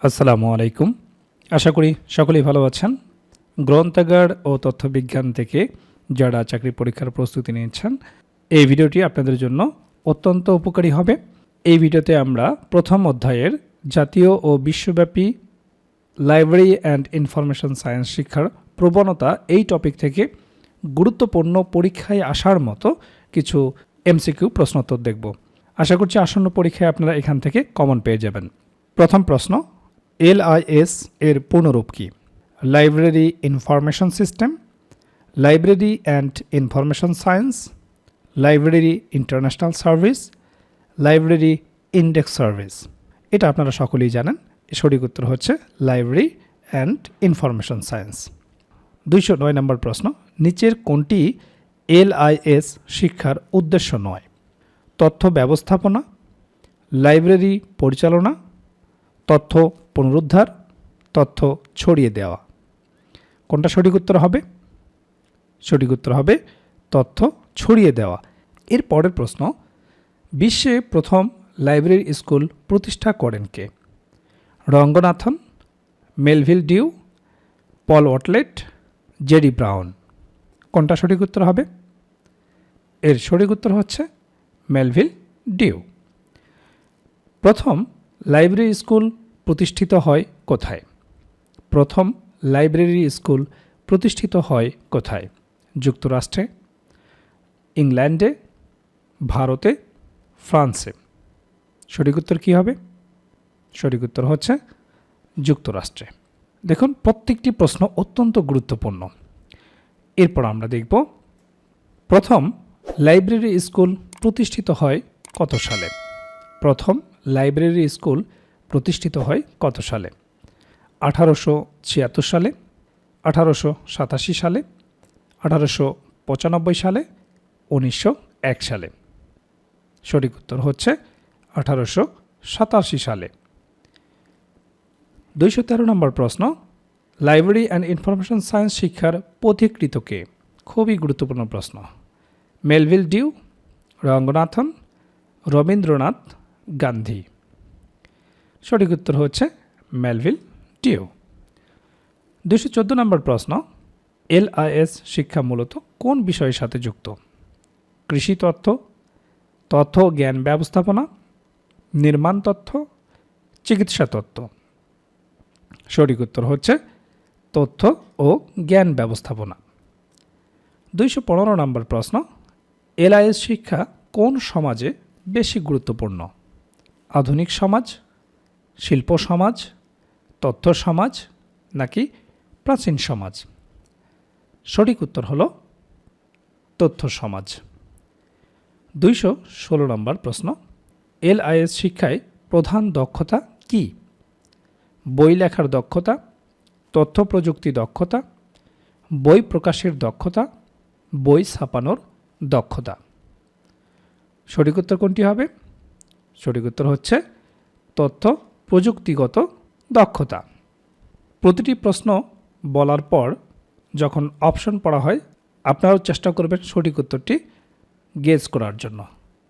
আসসালামু আলাইকুম। আশা করি সকলেই ভালো আছেন। গ্রন্থাগার ও তথ্যবিজ্ঞান থেকে যারা চাকরি পরীক্ষার প্রস্তুতি নিচ্ছেন, এই ভিডিওটি আপনাদের জন্য অত্যন্ত উপকারী হবে। এই ভিডিওতে আমরা প্রথম অধ্যায়ের জাতীয় ও বিশ্বব্যাপী লাইব্রেরি অ্যান্ড ইনফরমেশন সায়েন্স শিক্ষার প্রবণতা এই টপিক থেকে গুরুত্বপূর্ণ পরীক্ষায় আসার মতো কিছু এমসিকিউ প্রশ্নোত্তর দেখব। আশা করছি আসন্ন পরীক্ষায় আপনারা এখান থেকে কমন পেয়ে যাবেন। প্রথম প্রশ্ন, LIS এর পূর্ণরূপ কি? Library information system, library and information science, library international service, library index service. এটা আপনারা সকলেই জানেন। সঠিক উত্তর হচ্ছে লাইব্রেরি অ্যান্ড ইনফরমেশন সায়েন্স। 209 নম্বর প্রশ্ন, নিচের কোনটি LIS শিক্ষার উদ্দেশ্য নয়? তথ্য ব্যবস্থাপনা, লাইব্রেরি পরিচালনা, তথ্য পুনরুদ্ধার, তথ্য ছড়িয়ে দেওয়া। কোনটা সঠিক উত্তর হবে? সঠিক উত্তর হবে তথ্য ছড়িয়ে দেওয়া। এর পরের প্রশ্ন, বিশ্বে প্রথম লাইব্রেরি স্কুল প্রতিষ্ঠা করেন কে? রঙ্গনাথন, মেলভিল ডিউ, পল ওয়াটলেট, জেডি ব্রাউন। কোনটা সঠিক উত্তর হবে? এর সঠিক উত্তর হচ্ছে মেলভিল ডিউ। প্রথম লাইব্রেরি স্কুল প্রতিষ্ঠিত হয় কোথায়? প্রথম লাইব্রেরি স্কুল প্রতিষ্ঠিত হয় কোথায়? যুক্তরাষ্ট্রে, ইংল্যান্ডে, ভারতে, ফ্রান্সে। সঠিক উত্তর কী হবে? সঠিক উত্তর হচ্ছে যুক্তরাষ্ট্রে। দেখুন, প্রত্যেকটি প্রশ্ন অত্যন্ত গুরুত্বপূর্ণ। এরপর আমরা দেখব প্রথম লাইব্রেরি স্কুল প্রতিষ্ঠিত হয় কত সালে? প্রথম লাইব্রেরি স্কুল প্রতিষ্ঠিত হয় কত সালে? 1876 সালে, 1887 সালে, 1895 সালে, 1901 সালে। সঠিক উত্তর হচ্ছে 1887 সালে। 213 নম্বর প্রশ্ন, লাইব্রেরি অ্যান্ড ইনফরমেশন সায়েন্স শিক্ষার পথিকৃৎ কে? খুবই গুরুত্বপূর্ণ প্রশ্ন। Melvil Dewey, Ranganathan, Rabindranath, Gandhi. সঠিক উত্তর হচ্ছে মেলভিল ডিউ। 214 নম্বর প্রশ্ন, LIS শিক্ষা মূলত কোন বিষয়ের সাথে যুক্ত? কৃষি তথ্য, তথ্য জ্ঞান ব্যবস্থাপনা, নির্মাণ তথ্য, চিকিৎসা তথ্য। সঠিক উত্তর হচ্ছে তথ্য ও জ্ঞান ব্যবস্থাপনা। 215 নম্বর প্রশ্ন, LIS শিক্ষা কোন সমাজে বেশি গুরুত্বপূর্ণ? আধুনিক সমাজ, শিল্প সমাজ, তথ্য সমাজ নাকি প্রাচীন সমাজ? সঠিক উত্তর হলো তথ্য সমাজ। 216 নম্বর প্রশ্ন, LIS শিক্ষায় প্রধান দক্ষতা কি? বই লেখার দক্ষতা, তথ্য প্রযুক্তি দক্ষতা, বই প্রকাশের দক্ষতা, বই ছাপানোর দক্ষতা। সঠিক উত্তর কোনটি হবে? সঠিক উত্তর হচ্ছে তথ্য প্রযুক্তিগত দক্ষতা। প্রতিটি প্রশ্ন বলার পর যখন অপশন পড়া হয়, আপনারাও চেষ্টা করবেন সঠিক উত্তরটি গেস করার জন্য।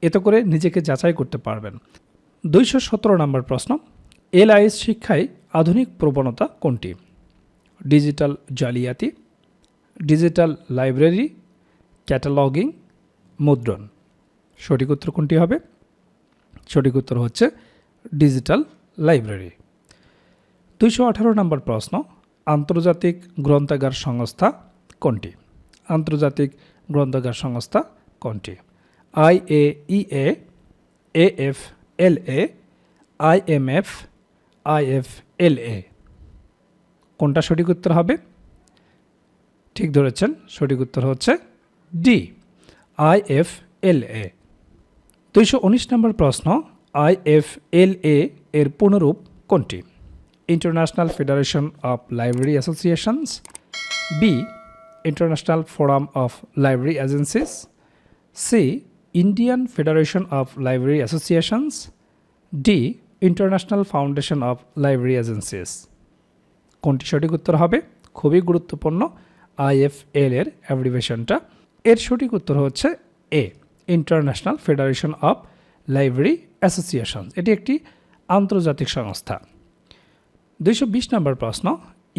এতে করে নিজেকে যাচাই করতে পারবেন। 217 নম্বর প্রশ্ন, LIS শিক্ষায় আধুনিক প্রবণতা কোনটি? ডিজিটাল জালিয়াতি, ডিজিটাল লাইব্রেরি, ক্যাটালগিং, মুদ্রণ। সঠিক উত্তর কোনটি হবে? সঠিক উত্তর হচ্ছে ডিজিটাল লাইব্রেরি। 218 নম্বর প্রশ্ন, আন্তর্জাতিক গ্রন্থাগার সংস্থা কোনটি? আন্তর্জাতিক গ্রন্থাগার সংস্থা কোনটি? IAEA, AFLA, IMF, IFLA। কোনটা সঠিক উত্তর হবে? ঠিক ধরেছেন, সঠিক উত্তর হচ্ছে ডি, IFLA। 219 নম্বর প্রশ্ন, IFLA এর পূর্ণরূপ কোনটি? International federation of Library Associations, B International Forum of Library Agencies, C Indian Federation of Library Associations, D International Foundation of Library Agencies. কোনটি সঠিক উত্তর হবে? খুবই গুরুত্বপূর্ণ IFL এর অ্যাব্রিভিয়েশনটা। এর সঠিক উত্তর হচ্ছে A, international federation of library association. এটি একটি আন্তর্জাতিক সংস্থা। 220 নম্বর প্রশ্ন,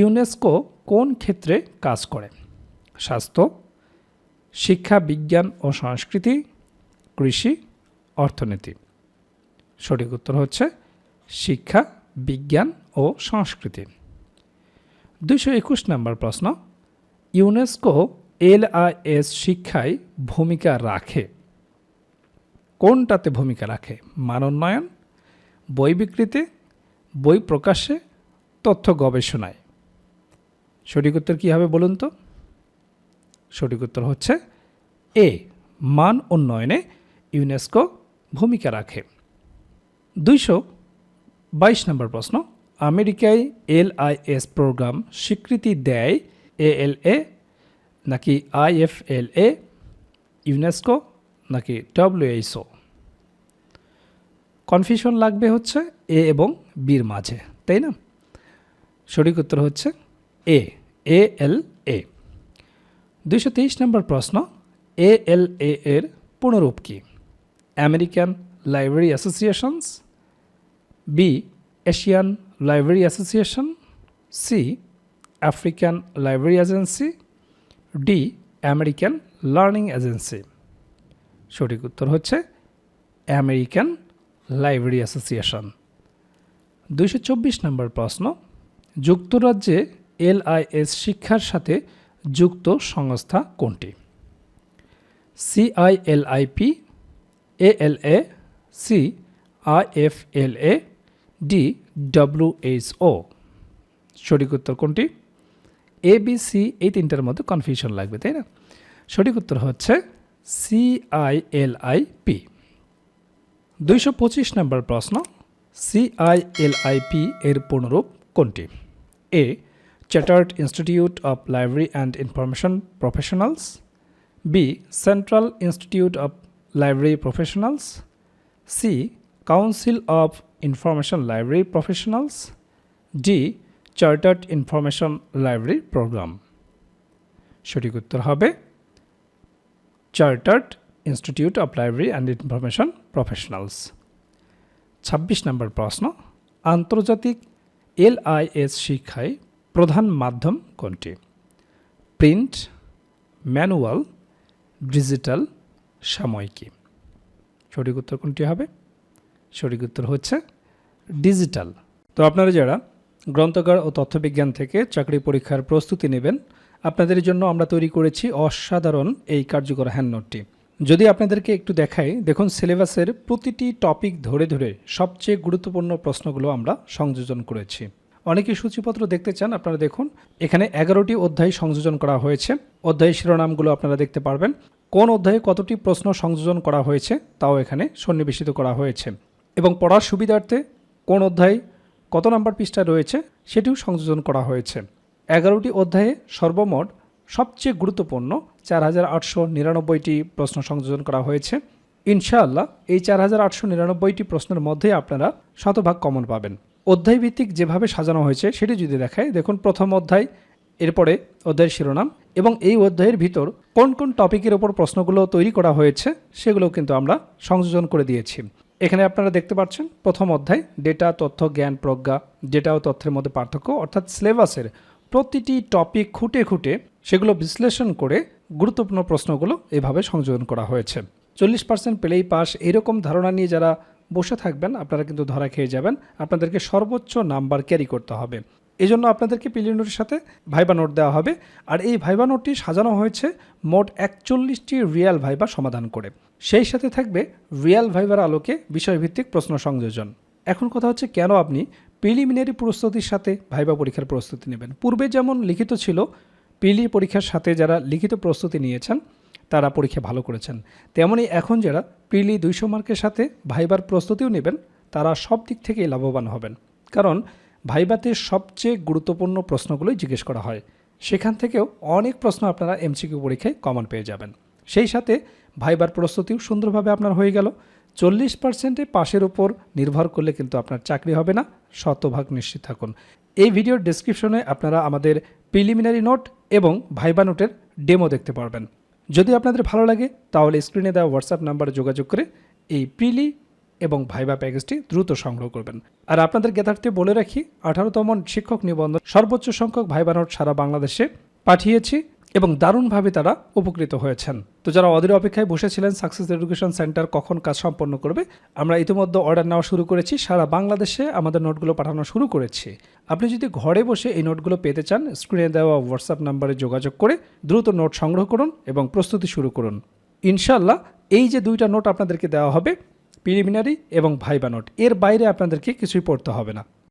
ইউনেস্কো কোন ক্ষেত্রে কাজ করে? স্বাস্থ্য, শিক্ষা, বিজ্ঞান ও সংস্কৃতি, কৃষি, অর্থনীতি। সঠিক উত্তর হচ্ছে শিক্ষা, বিজ্ঞান ও সংস্কৃতি। 221 নম্বর প্রশ্ন, ইউনেস্কো LIS শিক্ষায় ভূমিকা রাখে। কোনটাতে ভূমিকা রাখে? মানোন্নয়ন, বই বিক্রিতে, বই প্রকাশে, তথ্য গবেষণায়। সঠিক উত্তর কী হবে বলুন তো? সঠিক উত্তর হচ্ছে এ, মান উন্নয়নে ইউনেস্কো ভূমিকা রাখে। 222 নম্বর প্রশ্ন, আমেরিকায় LIS প্রোগ্রাম স্বীকৃতি দেয় ALA নাকি IFLA, ইউনেস্কো নাকি WHO? কনফিউশন লাগবে হচ্ছে এ এবং বির মাঝে, তাই না? সঠিক উত্তর হচ্ছে এ, ALA। 223 নম্বর প্রশ্ন, ALA এর পুনরূপ কি? American Library Associations, B, Asian Library Association, C, African Library Agency, D, American Learning Agency. সঠিক উত্তর হচ্ছে আমেরিকান লাইব্রেরি অ্যাসোসিয়েশন। 224 নম্বর প্রশ্ন, যুক্তরাজ্যে LIS শিক্ষার সাথে যুক্ত সংস্থা কোনটি? CILIP, ALA, C, IFLA, D, WHO। সঠিক উত্তর কোনটি? ABC, এই তিনটার মধ্যে কনফিউশন লাগবে, তাই না? সঠিক উত্তর হচ্ছে CILIP। 225 নম্বর প্রশ্ন, CILIP এর পুনরূপ কোনটি? A, chartered institute of library and information professionals, B, central institute of library professionals, C, council of information library professionals, D, chartered information library program. সঠিক উত্তর হবে chartered institute of library and information professionals. 26 number প্রশ্ন, আন্তর্জাতিক LIS শিক্ষায় প্রধান মাধ্যম কোনটি? Print, manual, digital, সাময়িকী। সঠিক উত্তর কোনটি হবে? সঠিক উত্তর হচ্ছে ডিজিটাল। তো আপনারা যারা গ্রন্থাগার ও তথ্যবিজ্ঞান থেকে চাকরি পরীক্ষার প্রস্তুতি নেবেন, আপনাদের জন্য আমরা তৈরি করেছি অসাধারণ এই কার্যকর হ্যান্ডনোটটি। যদি আপনাদেরকে একটু দেখাই, দেখুন সিলেবাসের প্রতিটি টপিক ধরে ধরে সবচেয়ে গুরুত্বপূর্ণ প্রশ্নগুলো আমরা সংযোজন করেছি। অনেকেই সূচিপত্র দেখতে চান, আপনারা দেখুন এখানে 11টি অধ্যায় সংযোজন করা হয়েছে। অধ্যায় শিরোনামগুলো আপনারা দেখতে পারবেন। কোন অধ্যায়ে কতটি প্রশ্ন সংযোজন করা হয়েছে তাও এখানে সন্নিবেশিত করা হয়েছে, এবং পড়ার সুবিধার্থে কোন অধ্যায় কত নাম্বার পৃষ্ঠা রয়েছে সেটিও সংযোজন করা হয়েছে। 11টি অধ্যায়ে সর্বমোট সবচেয়ে গুরুত্বপূর্ণ 4899টি প্রশ্ন সংযোজন করা হয়েছে। ইনশাআল্লাহ এই 4899টি প্রশ্নের মধ্যে আপনারা শতভাগ কমন পাবেন। অধ্যায় ভিত্তিক যেভাবে সাজানো হয়েছে সেটি যদি দেখায়, দেখুন প্রথম অধ্যায়, এরপরে অধ্যায়ের শিরোনাম, এবং এই অধ্যায়ের ভিতর কোন কোন টপিকের ওপর প্রশ্নগুলো তৈরি করা হয়েছে সেগুলো কিন্তু আমরা সংযোজন করে দিয়েছি। এখানে আপনারা দেখতে পাচ্ছেন প্রথম অধ্যায় ডেটা, তথ্য, জ্ঞান, প্রজ্ঞা, ডেটা ও তথ্যের মধ্যে পার্থক্য, অর্থাৎ সিলেবাসের প্রতিটি টপিক খুঁটে খুঁটে সেগুলো বিশ্লেষণ করে গুরুত্বপূর্ণ প্রশ্নগুলো এভাবে সংযোজন করা হয়েছে। 40% পেলেই পাস, এরকম ধারণা নিয়ে যারা বসে থাকবেন আপনারা কিন্তু ধরা খেয়ে যাবেন। আপনাদেরকে সর্বোচ্চ নাম্বার ক্যারি করতে হবে। এই জন্য আপনাদেরকে প্রিলি নোটের সাথে ভাইবা নোট দেওয়া হবে, আর এই ভাইবা নোটটি সাজানো হয়েছে মোট 41টি রিয়েল ভাইবা সমাধান করে। সেই সাথে থাকবে রিয়েল ভাইবার আলোকে বিষয়ভিত্তিক প্রশ্ন সংযোজন। এখন কথা হচ্ছে, কেন আপনি প্রিলিমিনারি প্রস্তুতির সাথে ভাইবা পরীক্ষার প্রস্তুতি নেবেন? পূর্বে যেমন লিখিত ছিল, প্রিলি পরীক্ষার সাথে যারা লিখিত প্রস্তুতি নিয়েছেন তারা পরীক্ষা ভালো করেছেন, তেমনই এখন যারা প্রিলি 200 মার্কের সাথে ভাইবার প্রস্তুতিও নেবেন তারা সব দিক থেকেই লাভবান হবেন। কারণ ভাইবাতে সবচেয়ে গুরুত্বপূর্ণ প্রশ্নগুলোই জিজ্ঞেস করা হয়, সেখান থেকেও অনেক প্রশ্ন আপনারা এমসিকিউ পরীক্ষায় কমন পেয়ে যাবেন। সেই সাথে ভাইবার প্রস্তুতিও সুন্দরভাবে আপনার হয়ে গেল। 40% পাশের উপর নির্ভর করলে কিন্তু আপনার চাকরি হবে না, শতভাগ নিশ্চিত থাকুন। এই ভিডিওর ডেসক্রিপশনে আপনারা আমাদের প্রিলিমিনারি নোট এবং ভাইবা নোটের ডেমো দেখতে পারবেন। যদি আপনাদের ভালো লাগে তাহলে স্ক্রিনে দেওয়া হোয়াটসঅ্যাপ নাম্বারে যোগাযোগ করে এই প্রিলি এবং ভাইবা প্যাকেজটি দ্রুত সংগ্রহ করবেন। আর আপনাদের জ্ঞাতার্থে বলে রাখি, 18তম শিক্ষক নিবন্ধন সর্বোচ্চ সংখ্যক ভাইবা নোট সারা বাংলাদেশে পাঠিয়েছি এবং দারুণভাবে তারা উপকৃত হয়েছেন। তো যারা অধীর অপেক্ষায় বসেছিলেন সাকসেস এডুকেশন সেন্টার কখন কাজ সম্পন্ন করবে, আমরা ইতিমধ্যে অর্ডার নেওয়া শুরু করেছি। সারা বাংলাদেশে আমাদের নোটগুলো পাঠানো শুরু করেছি। আপনি যদি ঘরে বসে এই নোটগুলো পেতে চান, স্ক্রিনে দেওয়া হোয়াটসঅ্যাপ নাম্বারে যোগাযোগ করে দ্রুত নোট সংগ্রহ করুন এবং প্রস্তুতি শুরু করুন। ইনশাল্লাহ এই যে 2টা নোট আপনাদেরকে দেওয়া হবে, প্রিলিমিনারি এবং ভাইবা নোট, এর বাইরে আপনাদেরকে কিছুই পড়তে হবে না।